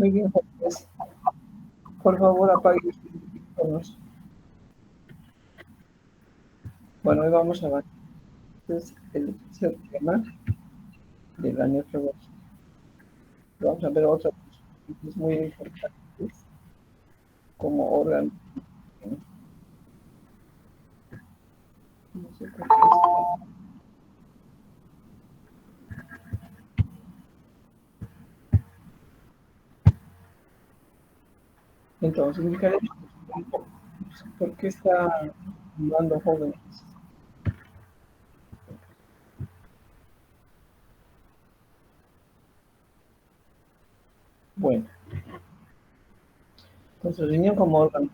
Muy bien, jóvenes. Por favor, apague sus micrófonos. Bueno, hoy vamos a ver el tercer tema de la nefrología. Vamos a ver otras cosas muy importantes como órgano. No sé por qué está. Entonces, indicaré por qué está hablando jóvenes. Bueno, entonces, el riñón como órgano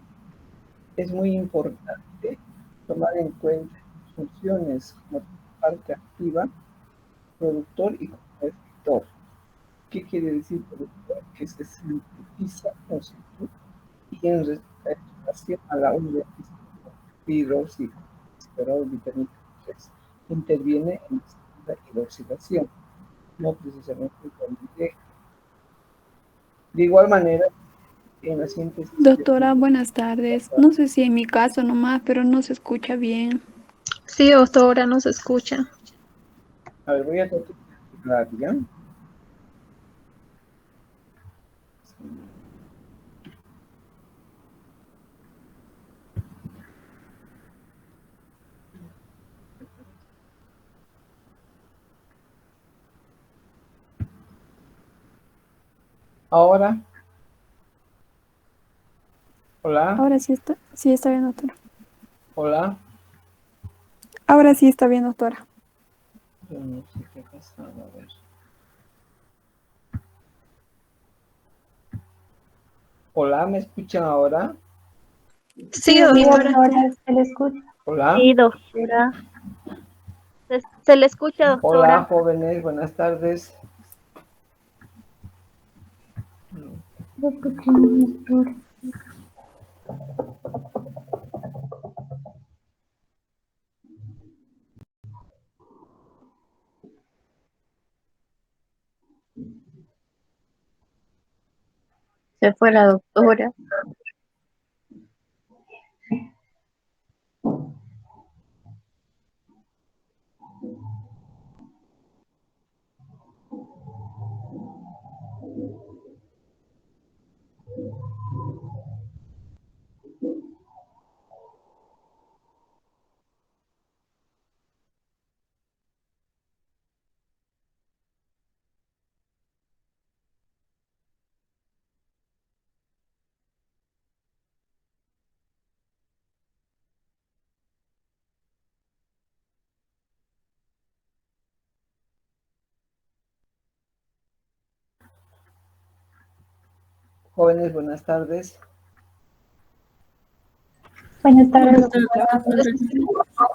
es muy importante tomar en cuenta sus funciones como parte activa, productor y como efector. ¿Qué quiere decir productor? Que se sintetiza y en relación a la vitamina 3 interviene en la hidroxilación, no precisamente directa. De igual manera, en la síntesis de Doctora, buenas tardes. No sé si en mi caso nomás, pero no se escucha bien. Sí, doctora, no se escucha. a ver, voy a tratar de hablar, ¿ya? Ahora, hola, Ahora sí está bien, doctora. hola. Ahora sí está bien, doctora. Yo no sé qué ha pasado, a ver. Hola, ¿me escuchan ahora? Sí, Sí, doctora. doctora, se le escucha. Hola, Sí, doctora. Se le escucha, hola, doctora. jóvenes, buenas tardes. Le escuchamos, doctora. Se fue la doctora. Jóvenes, buenas tardes. Buenas tardes, ¿Me escucha? doctora.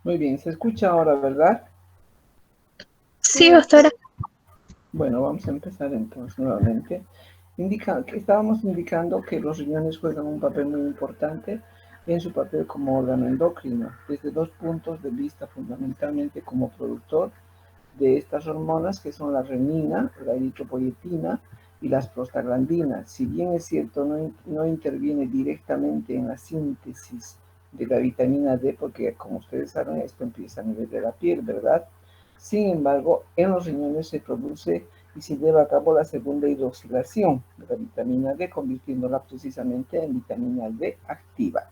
Muy bien, se escucha ahora, ¿verdad? Sí, doctora. Bueno, vamos a empezar entonces nuevamente. Estábamos indicando que los riñones juegan un papel muy importante en su papel como órgano endocrino, desde dos puntos de vista, fundamentalmente como productor de estas hormonas que son la renina, la eritropoyetina y las prostaglandinas. Si bien es cierto, no interviene directamente en la síntesis de la vitamina D, porque como ustedes saben, esto empieza a nivel de la piel, ¿verdad? Sin embargo, en los riñones se produce y se lleva a cabo la segunda hidroxilación de la vitamina D, convirtiéndola precisamente en vitamina D activa.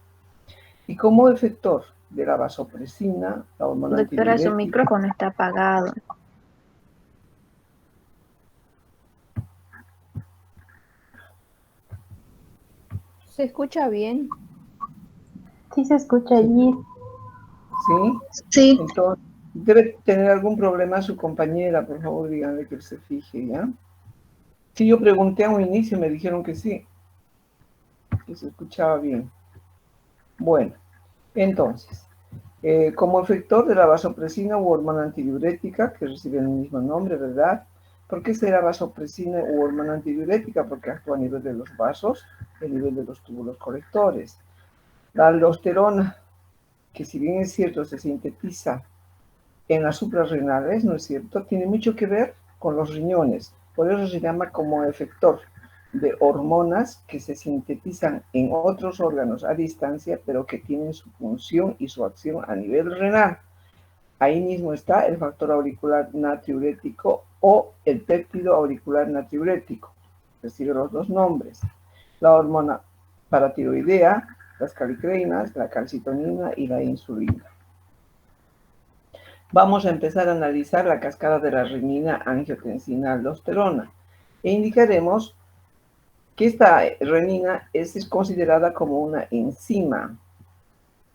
Y como efector de la vasopresina, la hormona Doctora, su antidiurética, micrófono está apagado. ¿Se escucha bien? Sí se escucha allí. ¿sí? Sí. Entonces, debe tener algún problema su compañera, por favor, díganle que se fije, ¿ya? Sí, yo pregunté a un inicio, me dijeron que sí, que se escuchaba bien. Bueno, entonces, Como efector de la vasopresina u hormona antidiurética, que recibe el mismo nombre, ¿verdad? ¿Por qué será vasopresina u hormona antidiurética? Porque actúa a nivel de los vasos, a nivel de los túbulos colectores. La aldosterona, que si bien es cierto se sintetiza en las suprarrenales, ¿no es cierto?, tiene mucho que ver con los riñones. Por eso se llama como efector de hormonas que se sintetizan en otros órganos a distancia, pero que tienen su función y su acción a nivel renal. Ahí mismo está el factor auricular natriurético o el péptido auricular natriurético. Recibe los dos nombres. La hormona paratiroidea, las calicreínas, la calcitonina y la insulina. Vamos a empezar a analizar la cascada de la renina, angiotensina, aldosterona e indicaremos que esta renina es considerada como una enzima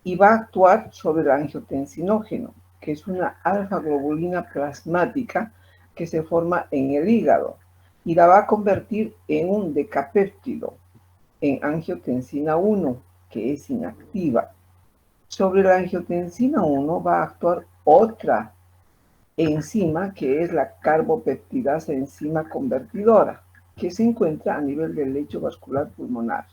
y va a actuar sobre el angiotensinógeno, que es una alfa-globulina plasmática que se forma en el hígado y la va a convertir en un decapéptido, en angiotensina 1, que es inactiva. Sobre la angiotensina 1 va a actuar otra enzima, que es la carbopeptidasa enzima convertidora, que se encuentra a nivel del lecho vascular pulmonar.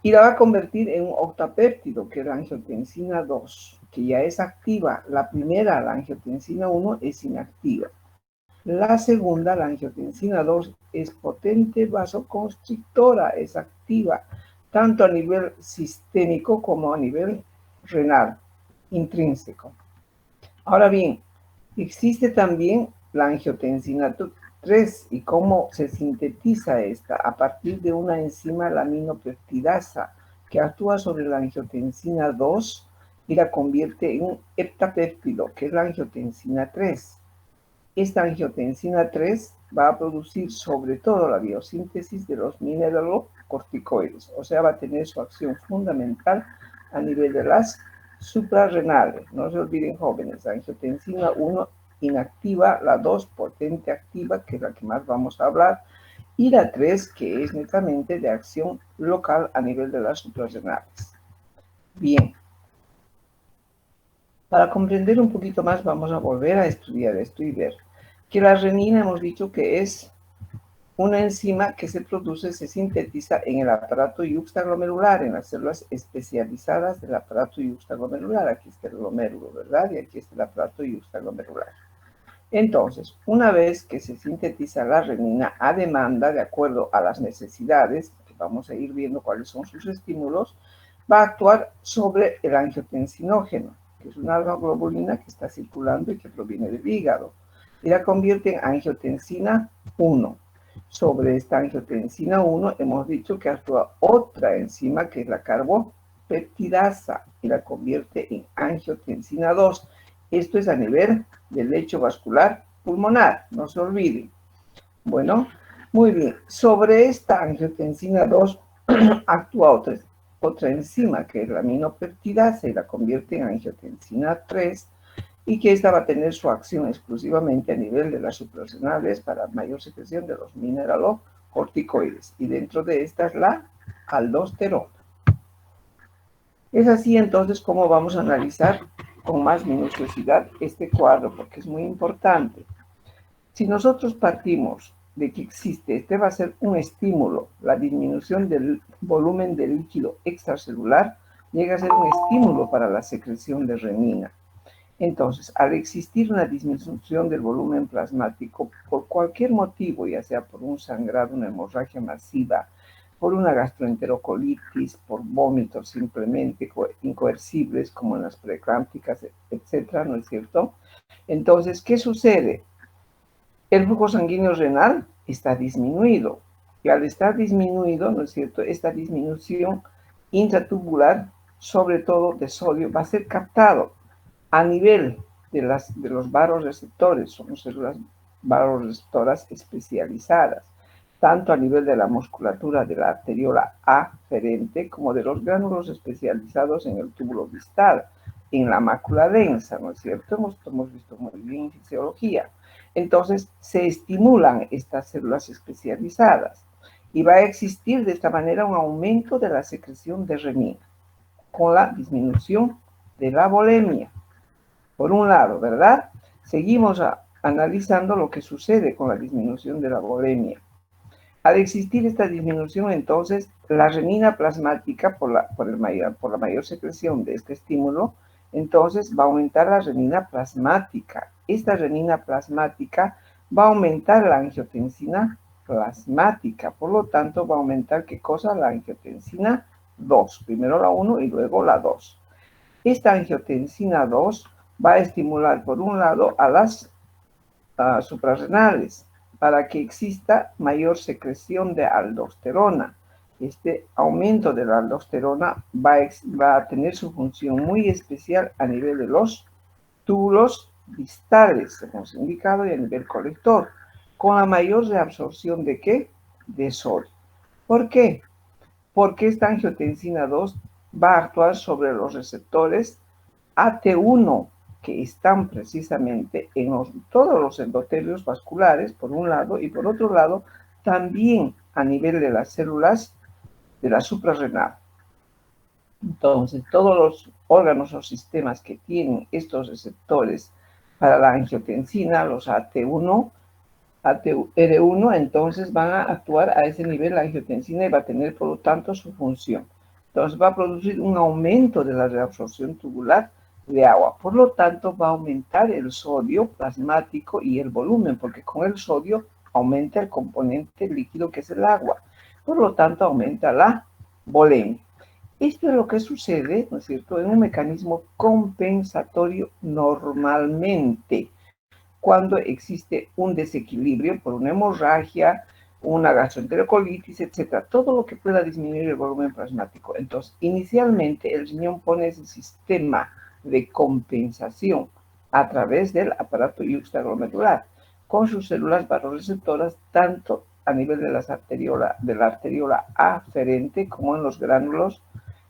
Y la va a convertir en un octapéptido, que es la angiotensina 2, que ya es activa. La primera, la angiotensina 1, es inactiva. La segunda, la angiotensina 2, es potente vasoconstrictora, es activa, tanto a nivel sistémico como a nivel renal, intrínseco. Ahora bien, existe también la angiotensina 3 y cómo se sintetiza esta a partir de una enzima, la aminopeptidasa, que actúa sobre la angiotensina 2 y la convierte en un heptapéptido, que es la angiotensina 3. Esta angiotensina 3 va a producir sobre todo la biosíntesis de los mineralocorticoides, o sea, va a tener su acción fundamental a nivel de las suprarrenales. No se olviden, jóvenes, la angiotensina 1 inactiva, la 2 potente activa, que es la que más vamos a hablar, y la 3, que es netamente de acción local a nivel de las suprarrenales. Bien. Para comprender un poquito más, vamos a volver a estudiar esto y ver que la renina hemos dicho que es una enzima que se produce, se sintetiza en el aparato yuxtaglomerular, en las células especializadas del aparato yuxtaglomerular. Aquí está el glomérulo, ¿verdad? Y aquí está el aparato yuxtaglomerular. Entonces, una vez que se sintetiza la renina a demanda, de acuerdo a las necesidades, que vamos a ir viendo cuáles son sus estímulos, va a actuar sobre el angiotensinógeno, que es una alfa-globulina que está circulando y que proviene del hígado, y la convierte en angiotensina 1. Sobre esta angiotensina 1 hemos dicho que actúa otra enzima, que es la carbopeptidasa, y la convierte en angiotensina 2. Esto es a nivel del lecho vascular pulmonar, no se olviden. Bueno, muy bien. Sobre esta angiotensina 2 actúa otra enzima, que es la aminopeptidasa, y la convierte en angiotensina 3, y que esta va a tener su acción exclusivamente a nivel de las suprarrenales para mayor secreción de los mineralocorticoides, y dentro de esta es la aldosterona. Es así entonces como vamos a analizar con más minuciosidad este cuadro, porque es muy importante. Si nosotros partimos de que existe, este va a ser un estímulo, la disminución del volumen de líquido extracelular llega a ser un estímulo para la secreción de renina. Entonces, al existir una disminución del volumen plasmático por cualquier motivo, ya sea por un sangrado, una hemorragia masiva, por una gastroenterocolitis, por vómitos simplemente incoercibles como en las preeclámpticas, etcétera, ¿no es cierto? Entonces, ¿qué sucede? El flujo sanguíneo renal está disminuido, y al estar disminuido, ¿no es cierto?, esta disminución intratubular, sobre todo de sodio, va a ser captado a nivel de los vasoreceptores. Son células vasoreceptoras especializadas, tanto a nivel de la musculatura de la arteriola aferente como de los gránulos especializados en el túbulo distal, en la mácula densa, ¿no es cierto? Hemos visto muy bien en fisiología. Entonces, se estimulan estas células especializadas y va a existir de esta manera un aumento de la secreción de renina con la disminución de la bulimia. Por un lado, ¿verdad? Seguimos analizando lo que sucede con la disminución de la bulimia. Al existir esta disminución, entonces, la renina plasmática, por la mayor secreción de este estímulo, entonces va a aumentar la renina plasmática. Esta renina plasmática va a aumentar la angiotensina plasmática. Por lo tanto, va a aumentar, ¿qué cosa? La angiotensina 2. Primero la 1 y luego la 2. Esta angiotensina 2 va a estimular, por un lado, a las suprarrenales, para que exista mayor secreción de aldosterona. Este aumento de la aldosterona va a tener su función muy especial a nivel de los túbulos distales, hemos indicado, y a nivel colector, con la mayor reabsorción de ¿qué? De sodio. ¿Por qué? Porque esta angiotensina 2 va a actuar sobre los receptores AT1, que están precisamente en todos los endotelios vasculares, por un lado, y por otro lado, también a nivel de las células de la suprarrenal. Entonces, todos los órganos o sistemas que tienen estos receptores para la angiotensina, los AT1, ATR1, entonces van a actuar a ese nivel la angiotensina y va a tener, por lo tanto, su función. Entonces, va a producir un aumento de la reabsorción tubular de agua. Por lo tanto, va a aumentar el sodio plasmático y el volumen, porque con el sodio aumenta el componente líquido que es el agua. Por lo tanto, aumenta la bulimia. Esto es lo que sucede, ¿no es cierto?, en un mecanismo compensatorio normalmente, cuando existe un desequilibrio por una hemorragia, una gastroenterocolitis, etc. Todo lo que pueda disminuir el volumen plasmático. Entonces, inicialmente el riñón pone ese sistema de compensación a través del aparato yuxtaglomerular, con sus células vasoreceptoras, tanto a nivel de la arteriola aferente como en los gránulos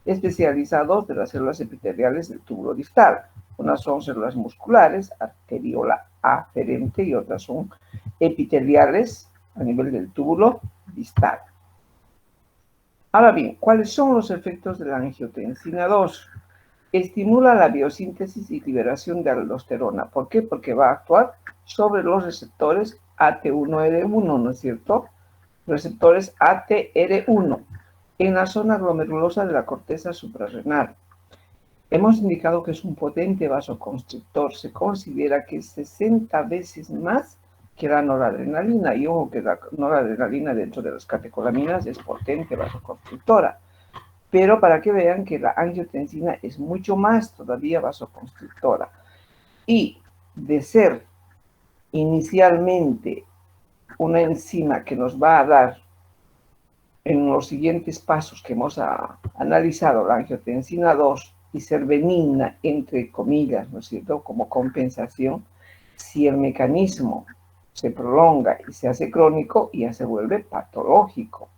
especializados de las células epiteliales del túbulo distal. Unas son células musculares, arteriola aferente, y otras son epiteliales a nivel del túbulo distal. Ahora bien, ¿cuáles son los efectos de la angiotensina 2? Estimula la biosíntesis y liberación de aldosterona. ¿Por qué? Porque va a actuar sobre los receptores AT1R1, ¿no es cierto? Receptores ATR1 en la zona glomerulosa de la corteza suprarrenal. Hemos indicado que es un potente vasoconstrictor. Se considera que es 60 veces más que la noradrenalina. Y ojo que la noradrenalina dentro de las catecolaminas es potente vasoconstrictora. Pero para que vean que la angiotensina es mucho más todavía vasoconstrictora. Y de ser inicialmente una enzima que nos va a dar en los siguientes pasos que hemos analizado, la angiotensina 2, y ser benigna, entre comillas, ¿no es cierto?, como compensación, si el mecanismo se prolonga y se hace crónico, ya se vuelve patológico.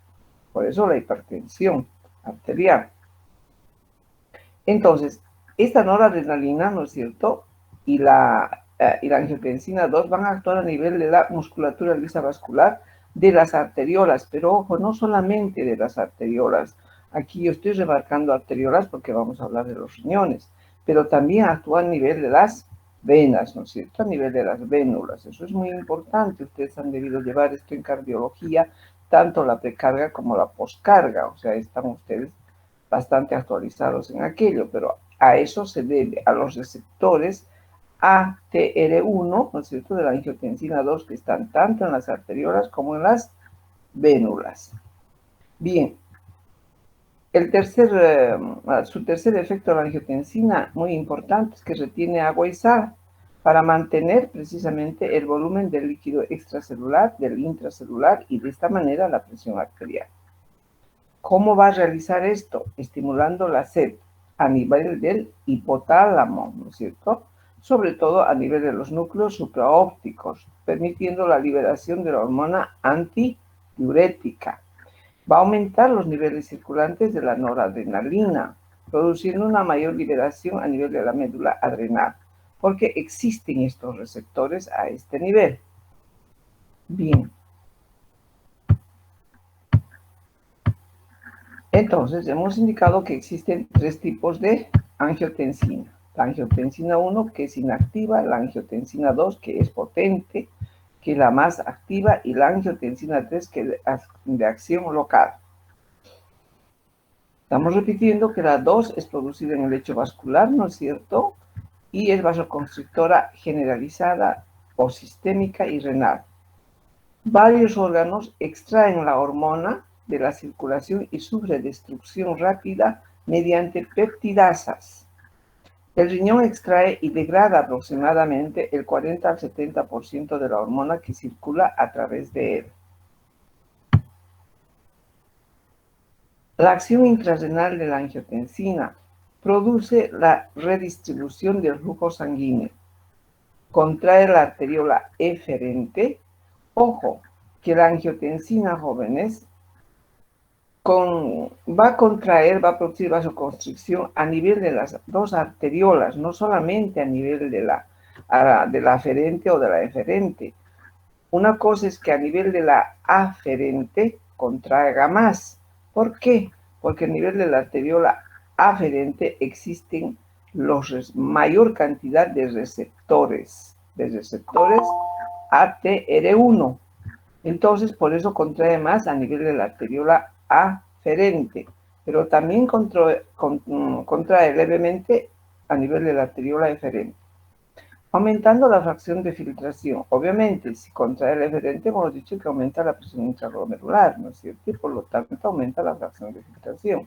Por eso la hipertensión arterial. Entonces, esta noradrenalina, ¿no es cierto?, y la angiotensina 2 van a actuar a nivel de la musculatura lisa vascular de las arteriolas, pero ojo, no solamente de las arteriolas. Aquí yo estoy remarcando arteriolas porque vamos a hablar de los riñones, pero también actúa a nivel de las venas, ¿no es cierto?, a nivel de las vénulas. Eso es muy importante. Ustedes han debido llevar esto en cardiología, tanto la precarga como la poscarga, o sea, están ustedes bastante actualizados en aquello, pero a eso se debe, a los receptores ATR1, ¿no es cierto?, de la angiotensina 2, que están tanto en las arteriolas como en las vénulas. Bien, su tercer efecto de la angiotensina, muy importante, es que retiene agua y sal para mantener precisamente el volumen del líquido extracelular, del intracelular, y de esta manera la presión arterial. ¿Cómo va a realizar esto? Estimulando la sed a nivel del hipotálamo, ¿no es cierto?, sobre todo a nivel de los núcleos supraópticos, permitiendo la liberación de la hormona antidiurética. Va a aumentar los niveles circulantes de la noradrenalina, produciendo una mayor liberación a nivel de la médula adrenal, porque existen estos receptores a este nivel. Bien. Entonces, hemos indicado que existen 3 tipos de angiotensina. La angiotensina 1, que es inactiva, la angiotensina 2, que es potente, que es la más activa, y la angiotensina 3, que es de acción local. Estamos repitiendo que la 2 es producida en el lecho vascular, ¿no es cierto? Y es vasoconstrictora generalizada o sistémica y renal. Varios órganos extraen la hormona de la circulación y sufre destrucción rápida mediante peptidasas. El riñón extrae y degrada aproximadamente el 40 al 70% de la hormona que circula a través de él. La acción intrarrenal de la angiotensina produce la redistribución del flujo sanguíneo. Contrae la arteriola eferente. Ojo, que la angiotensina, jóvenes, va a producir vasoconstricción a nivel de las dos arteriolas, no solamente a nivel de la aferente o de la eferente. Una cosa es que a nivel de la aferente contraiga más. ¿Por qué? Porque a nivel de la arteriola aferente existen mayor cantidad de receptores ATR1. Entonces, por eso contrae más a nivel de la arteriola aferente, pero también contrae levemente a nivel de la arteriola eferente, aumentando la fracción de filtración. Obviamente, si contrae la eferente, hemos dicho que aumenta la presión intraglomerular, ¿no es cierto? Y por lo tanto, aumenta la fracción de filtración.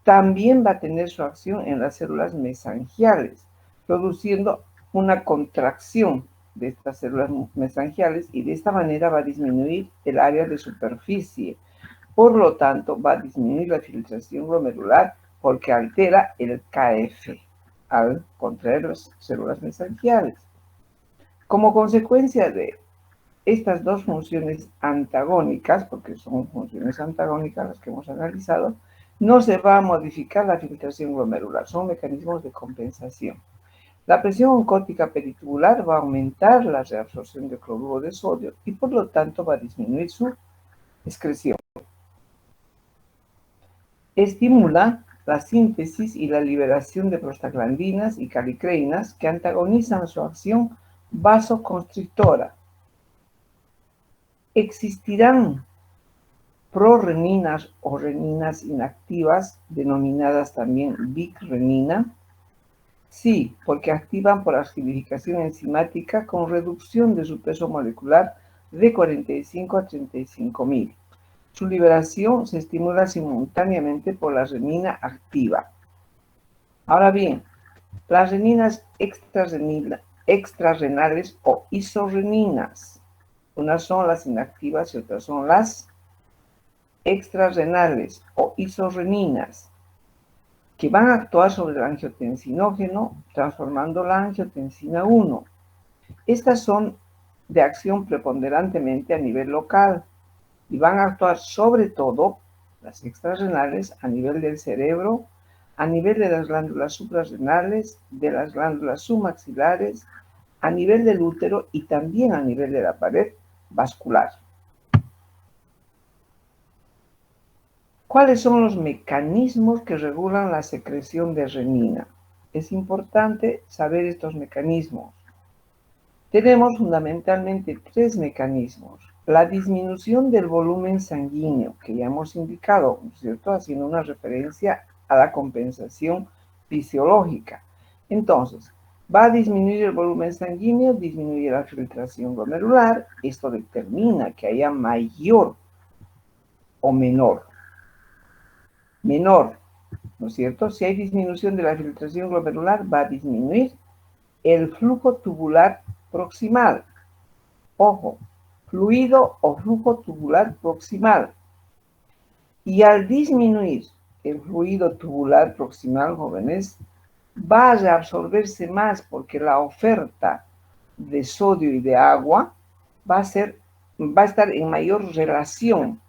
También va a tener su acción en las células mesangiales, produciendo una contracción de estas células mesangiales y de esta manera va a disminuir el área de superficie. Por lo tanto, va a disminuir la filtración glomerular porque altera el KF al contraer las células mesangiales. Como consecuencia de estas dos funciones antagónicas, porque son funciones antagónicas las que hemos analizado, no se va a modificar la filtración glomerular, son mecanismos de compensación. La presión oncótica peritubular va a aumentar la reabsorción de cloruro de sodio y por lo tanto va a disminuir su excreción. Estimula la síntesis y la liberación de prostaglandinas y calicreínas que antagonizan su acción vasoconstrictora. Existirán proreninas o reninas inactivas, denominadas también bicrenina. Sí, porque activan por acidificación enzimática con reducción de su peso molecular de 45 a 35.000. Su liberación se estimula simultáneamente por la renina activa. Ahora bien, las reninas extrarrenales o isorreninas, unas son las inactivas y otras son las extrarrenales o isorreninas, que van a actuar sobre el angiotensinógeno, transformando la angiotensina 1. Estas son de acción preponderantemente a nivel local y van a actuar sobre todo, las extrarrenales, a nivel del cerebro, a nivel de las glándulas suprarrenales, de las glándulas submaxilares, a nivel del útero y también a nivel de la pared vascular. ¿Cuáles son los mecanismos que regulan la secreción de renina? Es importante saber estos mecanismos. Tenemos fundamentalmente tres mecanismos. La disminución del volumen sanguíneo, que ya hemos indicado, ¿no es cierto?, haciendo una referencia a la compensación fisiológica. Entonces, va a disminuir el volumen sanguíneo, disminuye la filtración glomerular. Esto determina que haya mayor o menor, ¿no es cierto? Si hay disminución de la filtración glomerular, va a disminuir el flujo tubular proximal. Ojo, fluido o flujo tubular proximal. Y al disminuir el fluido tubular proximal, jóvenes, va a reabsorberse más porque la oferta de sodio y de agua va a estar en mayor relación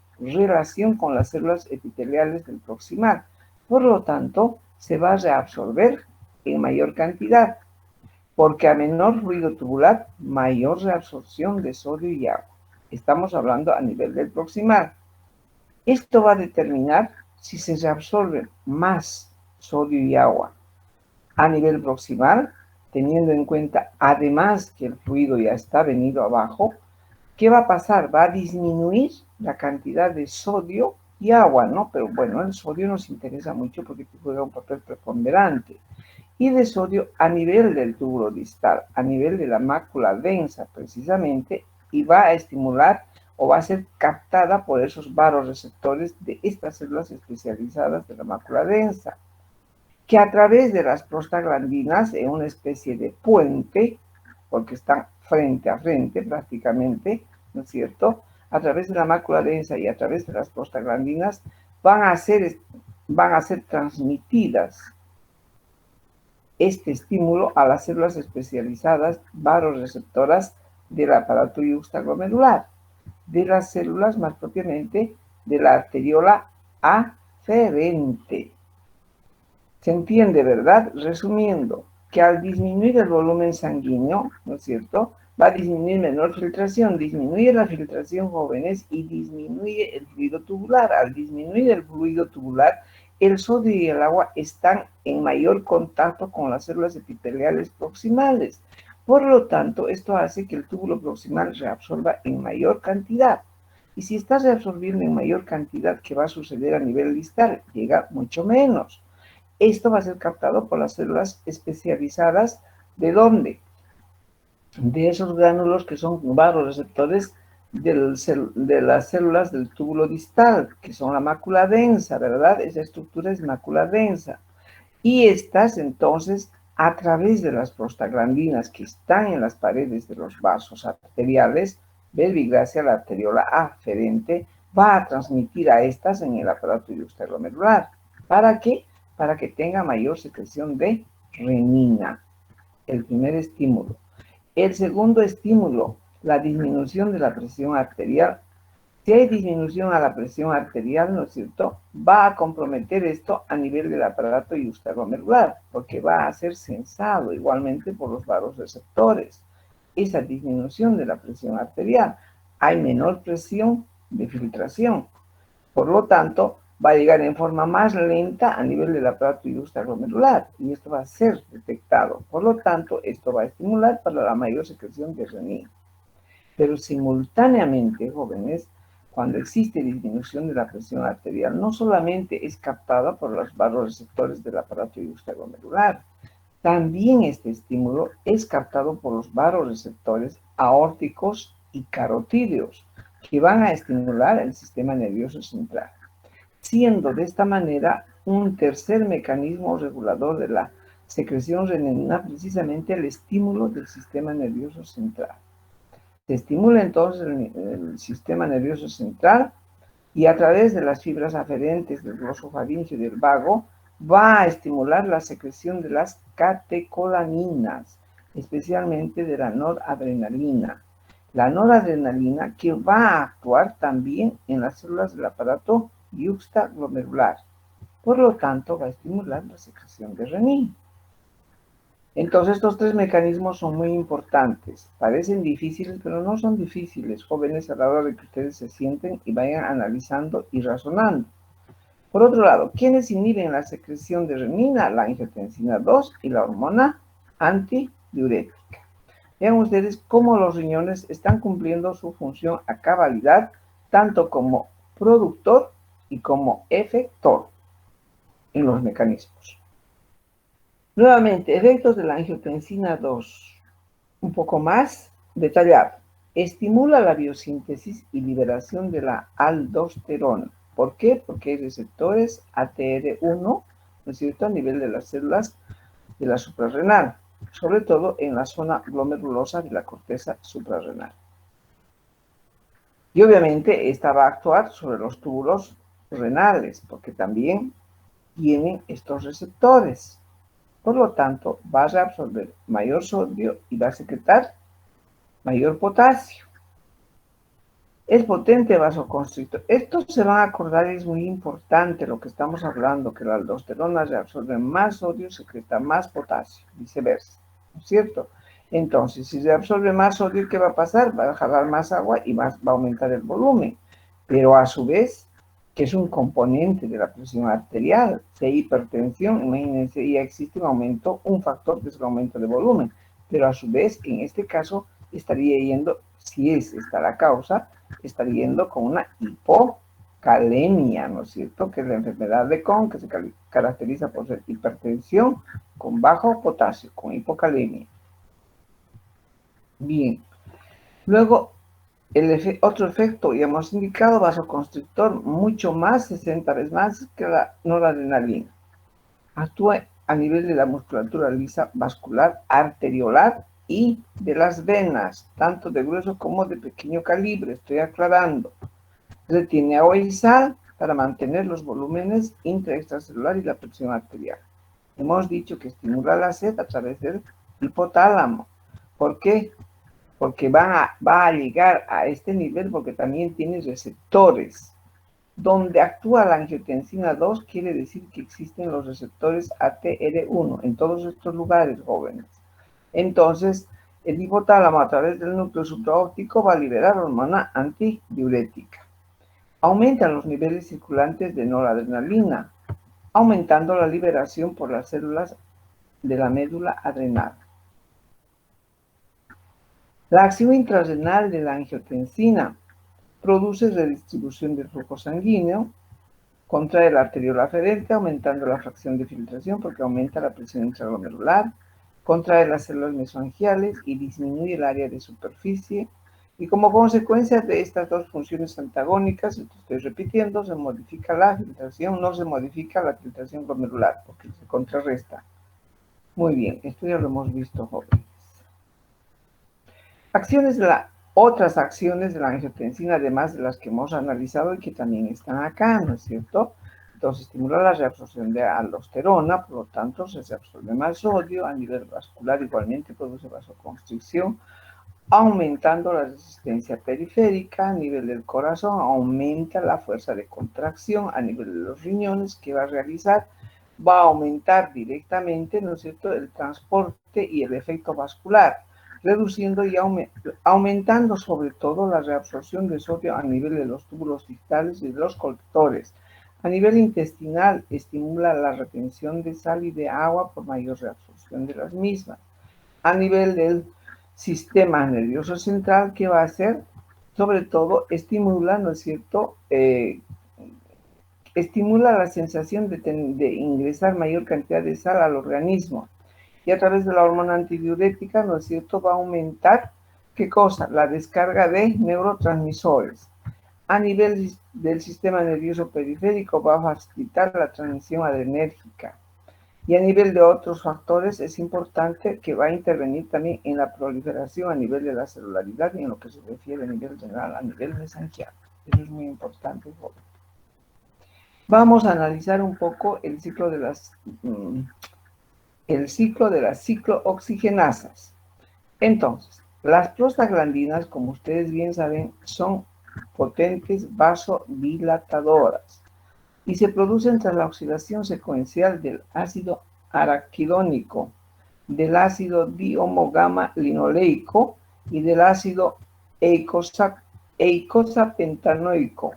con las células epiteliales del proximal. Por lo tanto, se va a reabsorber en mayor cantidad, porque a menor fluido tubular, mayor reabsorción de sodio y agua. Estamos hablando a nivel del proximal. Esto va a determinar si se reabsorbe más sodio y agua a nivel proximal, teniendo en cuenta además que el fluido ya está venido abajo, ¿qué va a pasar? Va a disminuir la cantidad de sodio y agua, ¿no? Pero bueno, el sodio nos interesa mucho porque juega un papel preponderante. Y de sodio a nivel del túbulo distal, a nivel de la mácula densa precisamente, y va a estimular o va a ser captada por esos varoreceptores de estas células especializadas de la mácula densa, que a través de las prostaglandinas, en una especie de puente, porque están frente a frente prácticamente, ¿no es cierto?, a través de la mácula densa y a través de las prostaglandinas van a ser transmitidas este estímulo a las células especializadas varoreceptoras del aparato yuxtaglomerular, de las células más propiamente de la arteriola aferente. Se entiende, ¿verdad? Resumiendo, que al disminuir el volumen sanguíneo, ¿no es cierto?, va a disminuir menor filtración, disminuye la filtración, jóvenes, y disminuye el fluido tubular. Al disminuir el fluido tubular, el sodio y el agua están en mayor contacto con las células epiteliales proximales. Por lo tanto, esto hace que el túbulo proximal reabsorba en mayor cantidad. Y si está reabsorbiendo en mayor cantidad, ¿qué va a suceder a nivel distal? Llega mucho menos. Esto va a ser captado por las células especializadas. ¿De dónde? De esos gránulos que son varoreceptores de las células del túbulo distal, que son la mácula densa, ¿verdad? Esa estructura es mácula densa. Y estas, entonces, a través de las prostaglandinas que están en las paredes de los vasos arteriales, verbigracia, la arteriola aferente, va a transmitir a estas en el aparato yuxtaglomerular. ¿Para qué? Para que tenga mayor secreción de renina. El primer estímulo. El segundo estímulo, la disminución de la presión arterial. Si hay disminución a la presión arterial, ¿no es cierto?, va a comprometer esto a nivel del aparato yuxtaglomerular, porque va a ser sensado igualmente por los varoreceptores. Esa disminución de la presión arterial. Hay menor presión de filtración. Por lo tanto, va a llegar en forma más lenta a nivel del aparato yuxtaglomerular y esto va a ser detectado. Por lo tanto, esto va a estimular para la mayor secreción de renina. Pero simultáneamente, jóvenes, cuando existe disminución de la presión arterial, no solamente es captada por los varoreceptores del aparato yuxtaglomerular, también este estímulo es captado por los varoreceptores aórticos y carotídeos, que van a estimular el sistema nervioso central, siendo de esta manera un tercer mecanismo regulador de la secreción renina precisamente el estímulo del sistema nervioso central. Se estimula entonces el sistema nervioso central y a través de las fibras aferentes del glosofaringio y del vago va a estimular la secreción de las catecolaminas, especialmente de la noradrenalina. La noradrenalina que va a actuar también en las células del aparato yuxtaglomerular. Por lo tanto, va a estimular la secreción de renina. Entonces, estos tres mecanismos son muy importantes. Parecen difíciles, pero no son difíciles, jóvenes, a la hora de que ustedes se sienten y vayan analizando y razonando. Por otro lado, ¿quiénes inhiben la secreción de renina? La angiotensina 2 y la hormona antidiurética. Vean ustedes cómo los riñones están cumpliendo su función a cabalidad, tanto como productor y como efector en los mecanismos. Nuevamente, efectos de la angiotensina 2, un poco más detallado. Estimula la biosíntesis y liberación de la aldosterona. ¿Por qué? Porque hay receptores ATR1, ¿no es cierto?, a nivel de las células de la suprarrenal, sobre todo en la zona glomerulosa de la corteza suprarrenal. Y obviamente esta va a actuar sobre los túbulos renales, porque también tienen estos receptores. Por lo tanto, va a reabsorber mayor sodio y va a secretar mayor potasio. Es potente vasoconstrictor. Esto se van a acordar, es muy importante lo que estamos hablando, que la aldosterona reabsorbe más sodio, secreta más potasio, viceversa, ¿no es cierto? Entonces, si reabsorbe más sodio, ¿qué va a pasar? Va a jalar más agua y va a aumentar el volumen. Pero a su vez, que es un componente de la presión arterial. Si hay hipertensión, imagínense, ya existe un aumento, un factor que es el aumento de volumen, pero a su vez, en este caso, estaría yendo, si es esta la causa, estaría yendo con una hipocalemia, ¿no es cierto? Que es la enfermedad de Crohn, que se caracteriza por ser hipertensión con bajo potasio, con hipocalemia. Bien. Luego, otro efecto, ya hemos indicado, vasoconstrictor, mucho más, 60 veces más que la noradrenalina. Actúa a nivel de la musculatura lisa vascular, arteriolar y de las venas, tanto de grueso como de pequeño calibre, estoy aclarando. Retiene agua y sal para mantener los volúmenes intra-extracelular y la presión arterial. Hemos dicho que estimula la sed a través del hipotálamo. ¿Por qué? Porque va a llegar a este nivel porque también tiene receptores. Donde actúa la angiotensina 2 quiere decir que existen los receptores ATR1 en todos estos lugares, jóvenes. Entonces, el hipotálamo a través del núcleo supraóptico va a liberar hormona antidiurética. Aumentan los niveles circulantes de noradrenalina, aumentando la liberación por las células de la médula adrenal. La acción intrarrenal de la angiotensina produce redistribución del flujo sanguíneo, contrae la arteriola aferente, aumentando la fracción de filtración porque aumenta la presión intraglomerular, contrae las células mesoangiales y disminuye el área de superficie. Y como consecuencia de estas dos funciones antagónicas, estoy repitiendo, se modifica la filtración, no se modifica la filtración glomerular porque se contrarresta. Muy bien, esto ya lo hemos visto, jóvenes. Otras acciones de la angiotensina, además de las que hemos analizado y que también están acá, ¿no es cierto? Entonces, estimula la reabsorción de aldosterona, por lo tanto, se absorbe más sodio, a nivel vascular igualmente produce vasoconstricción, aumentando la resistencia periférica, a nivel del corazón, aumenta la fuerza de contracción, a nivel de los riñones, que va a realizar, va a aumentar directamente, ¿no es cierto?, el transporte y el efecto vascular, reduciendo y aumentando sobre todo la reabsorción de sodio a nivel de los túbulos distales y de los colectores. A nivel intestinal, estimula la retención de sal y de agua por mayor reabsorción de las mismas. A nivel del sistema nervioso central, ¿qué va a hacer? Sobre todo, estimula, ¿no es cierto?, estimula la sensación de ingresar mayor cantidad de sal al organismo. Y a través de la hormona antidiurética, ¿no es cierto?, va a aumentar, ¿qué cosa? La descarga de neurotransmisores. A nivel del sistema nervioso periférico va a facilitar la transmisión adrenérgica. Y a nivel de otros factores es importante que va a intervenir también en la proliferación a nivel de la celularidad y en lo que se refiere a nivel general, a nivel mesangial. Eso es muy importante, joven. Vamos a analizar un poco el ciclo de las ciclooxigenasas. Entonces, las prostaglandinas, como ustedes bien saben, son potentes vasodilatadoras y se producen tras la oxidación secuencial del ácido araquidónico, del ácido dihomogama linoleico y del ácido eicosapentanoico.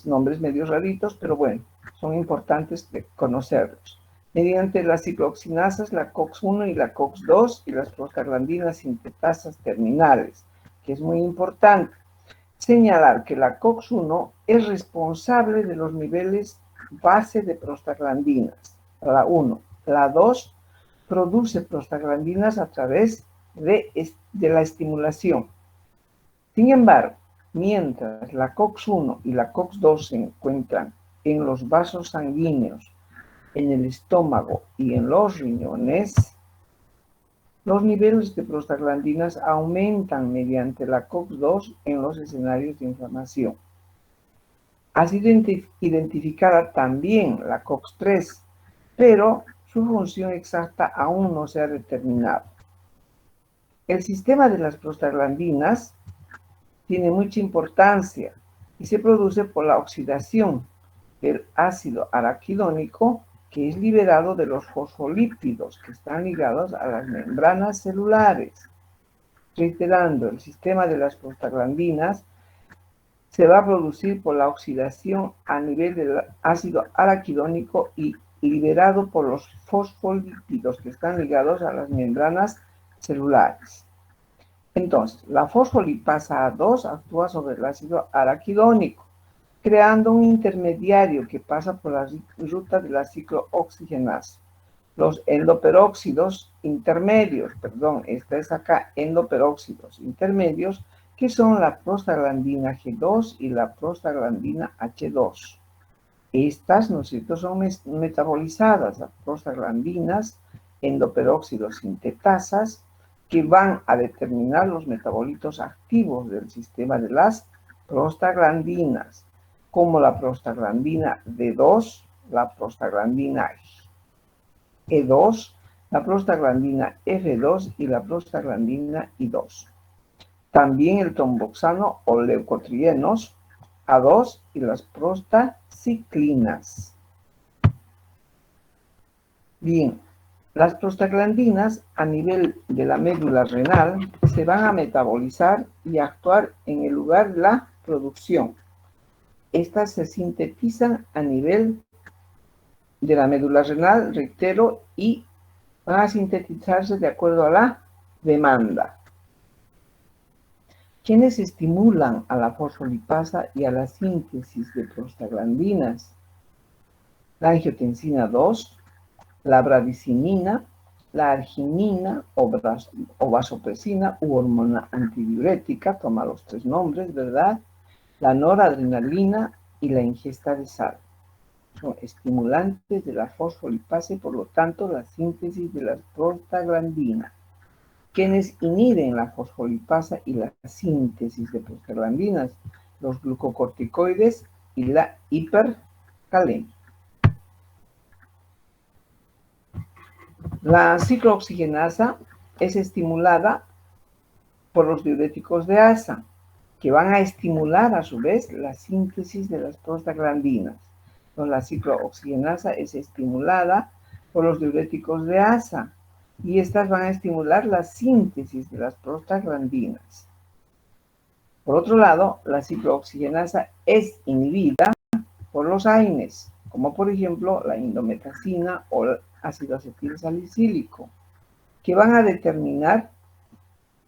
Nombres medio raritos, pero bueno, son importantes de conocerlos. Mediante las ciclooxinasas, la COX-1 y la COX-2 y las prostaglandinas sintetasas terminales, que es muy importante señalar que la COX-1 es responsable de los niveles base de prostaglandinas, la 1. La 2 produce prostaglandinas a través de la estimulación. Sin embargo, mientras la COX-1 y la COX-2 se encuentran en los vasos sanguíneos, en el estómago y en los riñones, los niveles de prostaglandinas aumentan mediante la COX-2 en los escenarios de inflamación. Ha sido identificada también la COX-3, pero su función exacta aún no se ha determinado. El sistema de las prostaglandinas tiene mucha importancia y se produce por la oxidación del ácido araquidónico, que es liberado de los fosfolípidos que están ligados a las membranas celulares. Reiterando, el sistema de las prostaglandinas se va a producir por la oxidación a nivel del ácido araquidónico y liberado por los fosfolípidos que están ligados a las membranas celulares. Entonces, la fosfolipasa A2 actúa sobre el ácido araquidónico, creando un intermediario que pasa por la ruta de la ciclooxigenasa. Los endoperóxidos intermedios, esta es acá, endoperóxidos intermedios, que son la prostaglandina G2 y la prostaglandina H2. Estas, ¿no es cierto?, son metabolizadas, las prostaglandinas, endoperóxidos sintetasas, que van a determinar los metabolitos activos del sistema de las prostaglandinas, como la prostaglandina D2, la prostaglandina E2, la prostaglandina F2 y la prostaglandina I2. También el tromboxano o leucotrienos A2 y las prostaciclinas. Bien, las prostaglandinas a nivel de la médula renal se van a metabolizar y actuar en el lugar de la producción. Estas se sintetizan a nivel de la médula renal, reitero, y van a sintetizarse de acuerdo a la demanda. ¿Quiénes estimulan a la fosfolipasa y a la síntesis de prostaglandinas? La angiotensina 2, la bradicinina, la arginina o vasopresina u hormona antidiurética, toma los tres nombres, ¿verdad? La noradrenalina y la ingesta de sal. Son estimulantes de la fosfolipasa y por lo tanto la síntesis de las prostaglandinas. ¿Quiénes inhiben la fosfolipasa y la síntesis de prostaglandinas? Los glucocorticoides y la hipercalemia. La ciclooxigenasa es estimulada por los diuréticos de asa, que van a estimular a su vez la síntesis de las prostaglandinas. Entonces, la ciclooxigenasa es estimulada por los diuréticos de asa, y estas van a estimular la síntesis de las prostaglandinas. Por otro lado, la ciclooxigenasa es inhibida por los AINES, como por ejemplo la indometacina o el ácido acetil salicílico, que van a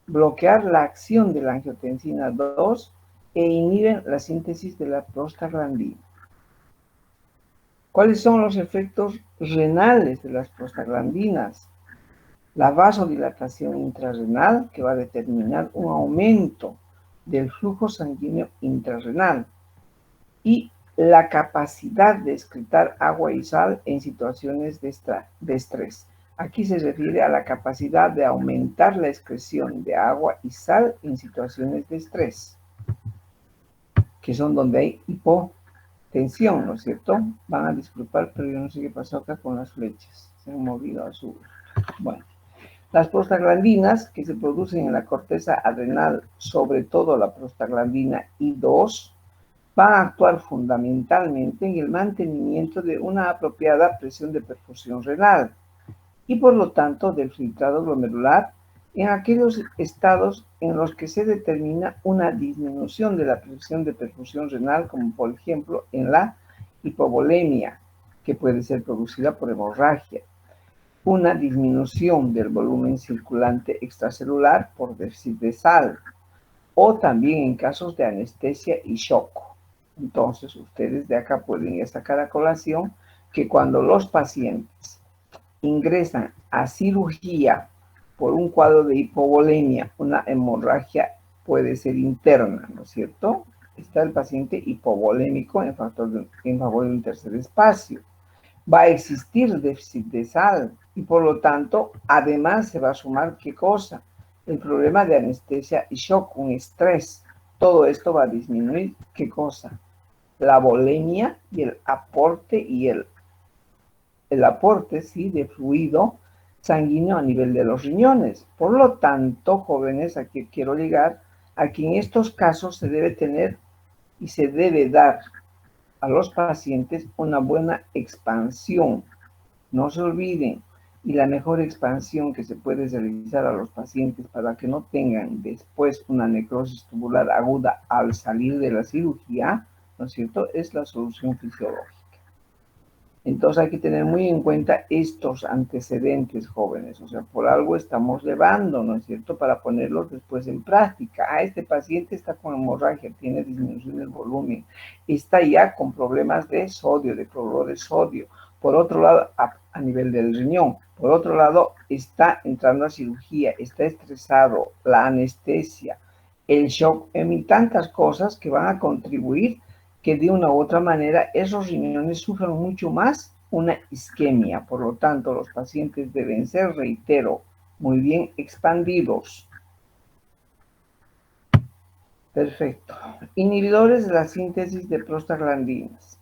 bloquear la acción de la angiotensina 2 e inhiben la síntesis de la prostaglandina. ¿Cuáles son los efectos renales de las prostaglandinas? La vasodilatación intrarrenal, que va a determinar un aumento del flujo sanguíneo intrarrenal, y la capacidad de excretar agua y sal en situaciones de estrés. Aquí se refiere a la capacidad de aumentar la excreción de agua y sal en situaciones de estrés, que son donde hay hipotensión, ¿no es cierto? Van a disculpar, pero yo no sé qué pasó acá con las flechas. Se han movido a su... Bueno. Las prostaglandinas que se producen en la corteza adrenal, sobre todo la prostaglandina I2, van a actuar fundamentalmente en el mantenimiento de una apropiada presión de perfusión renal y por lo tanto del filtrado glomerular en aquellos estados en los que se determina una disminución de la presión de perfusión renal, como por ejemplo en la hipovolemia, que puede ser producida por hemorragia, una disminución del volumen circulante extracelular por déficit de sal, o también en casos de anestesia y shock. Entonces, ustedes de acá pueden sacar a colación que cuando los pacientes ingresan a cirugía por un cuadro de hipovolemia, una hemorragia puede ser interna, ¿no es cierto? Está el paciente hipovolémico en favor de un tercer espacio. Va a existir déficit de sal y por lo tanto, además se va a sumar, ¿qué cosa? El problema de anestesia y shock, un estrés. Todo esto va a disminuir, ¿qué cosa? La volemia y el aporte sí, de fluido sanguíneo a nivel de los riñones. Por lo tanto, jóvenes, aquí quiero llegar a que en estos casos se debe tener y se debe dar a los pacientes una buena expansión. No se olviden, y la mejor expansión que se puede realizar a los pacientes para que no tengan después una necrosis tubular aguda al salir de la cirugía, ¿no es cierto?, es la solución fisiológica. Entonces hay que tener muy en cuenta estos antecedentes, jóvenes. O sea, por algo estamos llevando, ¿no es cierto?, para ponerlos después en práctica. Este paciente está con hemorragia, tiene disminución del volumen, está ya con problemas de sodio, de cloruro de sodio. Por otro lado, a nivel del riñón. Por otro lado, está entrando a cirugía, está estresado, la anestesia, el shock, en tantas cosas que van a contribuir que de una u otra manera esos riñones sufren mucho más una isquemia. Por lo tanto, los pacientes deben ser, reitero, muy bien expandidos. Perfecto. Inhibidores de la síntesis de prostaglandinas.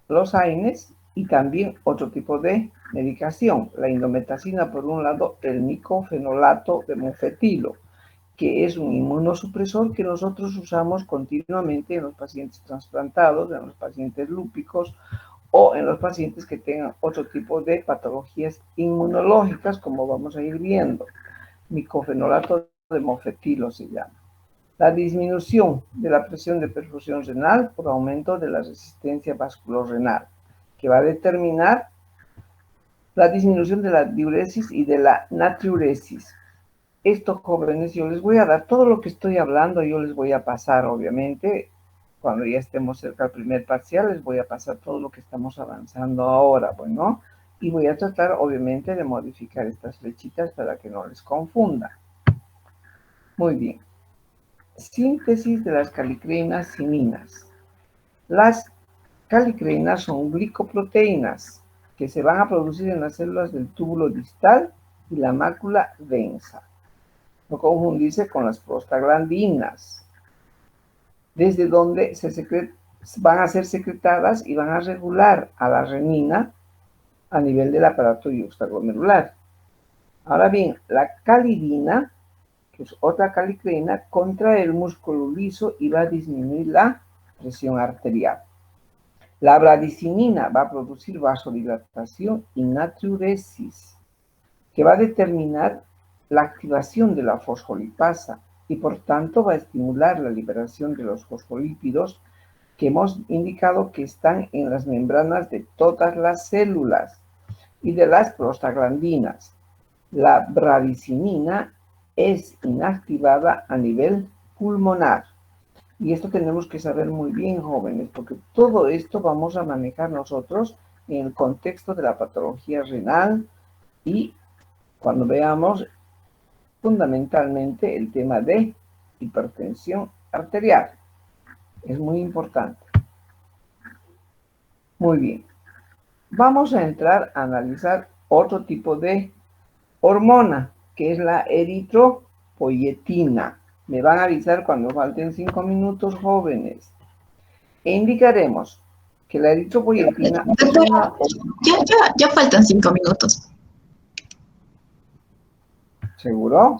Los AINES y también otro tipo de medicación. La indometacina, por un lado, el micofenolato de mofetilo, que es un inmunosupresor que nosotros usamos continuamente en los pacientes trasplantados, en los pacientes lúpicos o en los pacientes que tengan otro tipo de patologías inmunológicas, como vamos a ir viendo. Micofenolato de mofetilo se llama. La disminución de la presión de perfusión renal por aumento de la resistencia vasculorrenal, que va a determinar la disminución de la diuresis y de la natriuresis. Estos jóvenes, yo les voy a dar todo lo que estoy hablando, yo les voy a pasar, obviamente, cuando ya estemos cerca del primer parcial, les voy a pasar todo lo que estamos avanzando ahora, bueno, y voy a tratar, obviamente, de modificar estas flechitas para que no les confunda. Muy bien. Síntesis de las calicreínas cininas. Las calicreínas son glicoproteínas que se van a producir en las células del túbulo distal y la mácula densa. No confundirse con las prostaglandinas, desde donde van a ser secretadas y van a regular a la renina a nivel del aparato yuxtaglomerular. Ahora bien, la calidina, que es otra calicreína, contrae el músculo liso y va a disminuir la presión arterial. La bradicinina va a producir vasodilatación y natriuresis, que va a determinar la activación de la fosfolipasa y por tanto va a estimular la liberación de los fosfolípidos que hemos indicado que están en las membranas de todas las células y de las prostaglandinas. La bradicinina es inactivada a nivel pulmonar. Y esto tenemos que saber muy bien, jóvenes, porque todo esto vamos a manejar nosotros en el contexto de la patología renal y cuando veamos fundamentalmente el tema de hipertensión arterial. Es muy importante. Muy bien. Vamos a entrar a analizar otro tipo de hormona, que es la eritropoyetina. Me van a avisar cuando falten 5 minutos, jóvenes. E indicaremos que la eritropoyetina es una... Ya faltan 5 minutos. ¿Seguro?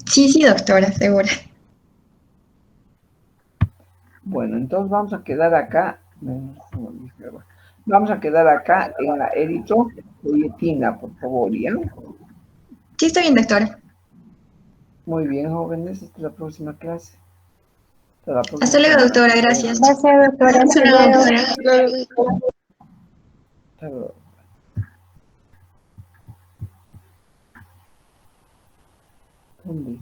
Sí, doctora, segura. Bueno, entonces vamos a quedar acá. Vamos a quedar acá en la eritropoyetina, por favor, ¿ya? Sí, está bien, doctora. Muy bien, jóvenes, hasta la próxima clase. Hasta la próxima Hasta luego, semana. doctora, gracias. Gracias, doctora. Hasta luego, doctora. Hasta luego. ¿Dónde?